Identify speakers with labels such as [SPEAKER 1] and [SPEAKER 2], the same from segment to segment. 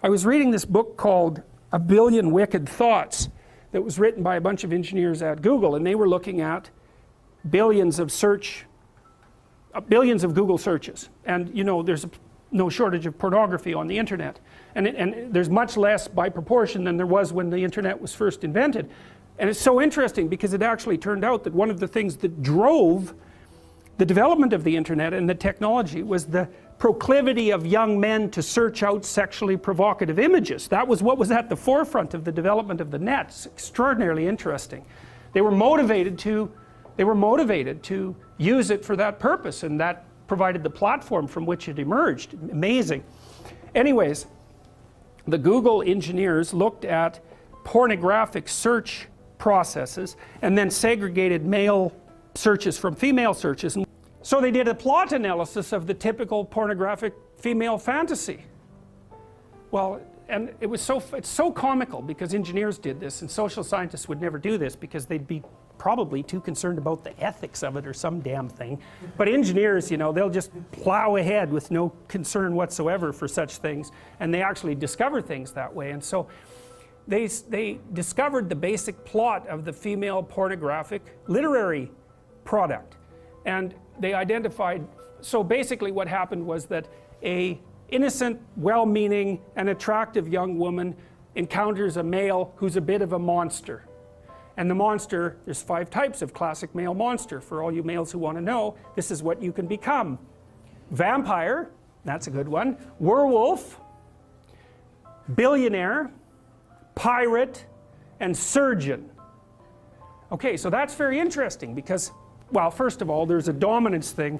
[SPEAKER 1] I was reading this book called A Billion Wicked Thoughts that was written by a bunch of engineers at Google, and they were looking at billions of Google searches. And you know, there's no shortage of pornography on the internet, and there's much less by proportion than there was when the internet was first invented. And it's so interesting because it actually turned out that one of the things that drove the development of the internet and the technology was the proclivity of young men to search out sexually provocative images. That was what was at the forefront of the development of the net. It's extraordinarily interesting. They were motivated to use it for that purpose, and that provided the platform from which it emerged. Amazing. Anyways, the Google engineers looked at pornographic search processes and then segregated male searches from female searches. So they did a plot analysis of the typical pornographic female fantasy. Well, and it's so comical because engineers did this, and social scientists would never do this because they'd be probably too concerned about the ethics of it or some damn thing. But engineers, you know, they'll just plow ahead with no concern whatsoever for such things, and they actually discover things that way. And so they discovered the basic plot of the female pornographic literary product, and they identified, so basically what happened was that a innocent, well-meaning and attractive young woman encounters a male who's a bit of a monster. And the monster, there's 5 types of classic male monster. For all you males who want to know, this is what you can become: vampire, that's a good one; werewolf, billionaire, pirate, and surgeon. Okay, so that's very interesting because, well, first of all, there's a dominance thing.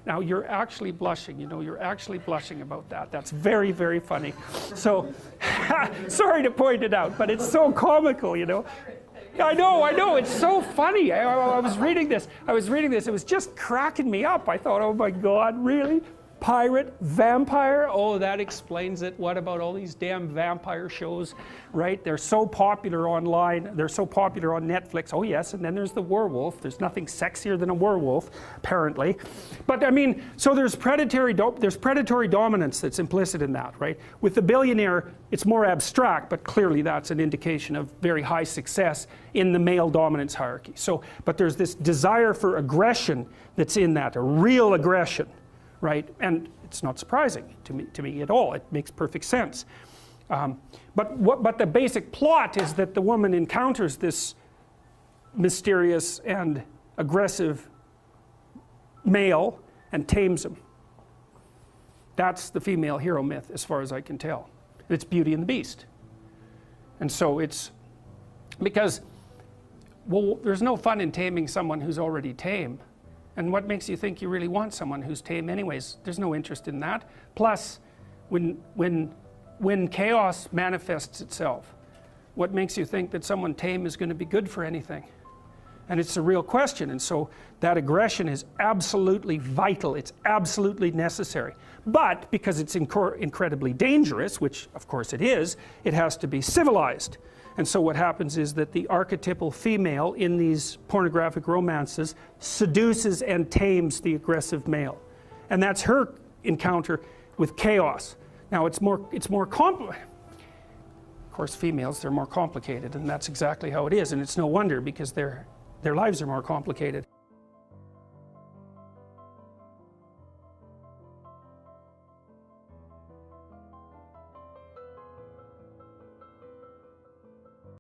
[SPEAKER 1] Now you're actually blushing, you know, you're actually blushing about that. That's very, very funny. So, sorry to point it out, but it's so comical, you know. I know, it's so funny. I was reading this, it was just cracking me up. I thought, oh my God, really? Pirate, vampire, oh, that explains it. What about all these damn vampire shows, right? They're so popular online, they're so popular on Netflix. Oh yes, and then there's the werewolf. There's nothing sexier than a werewolf, apparently. But I mean, so there's predatory dominance that's implicit in that, right? With the billionaire, it's more abstract, but clearly that's an indication of very high success in the male dominance hierarchy. So, but there's this desire for aggression that's in that, a real aggression. Right, and it's not surprising to me at all. It makes perfect sense. But the basic plot is that the woman encounters this mysterious and aggressive male and tames him. That's the female hero myth, as far as I can tell. It's Beauty and the Beast. And so it's because, well, there's no fun in taming someone who's already tame. And what makes you think you really want someone who's tame anyways? There's no interest in that. Plus, when chaos manifests itself, what makes you think that someone tame is going to be good for anything? And it's a real question. And so that aggression is absolutely vital. It's absolutely necessary. But because it's incredibly dangerous, which of course it is, it has to be civilized. And so what happens is that the archetypal female in these pornographic romances seduces and tames the aggressive male. And that's her encounter with chaos. Now it's more complicated. Of course, females, they're more complicated, and that's exactly how it is. And it's no wonder, because their lives are more complicated.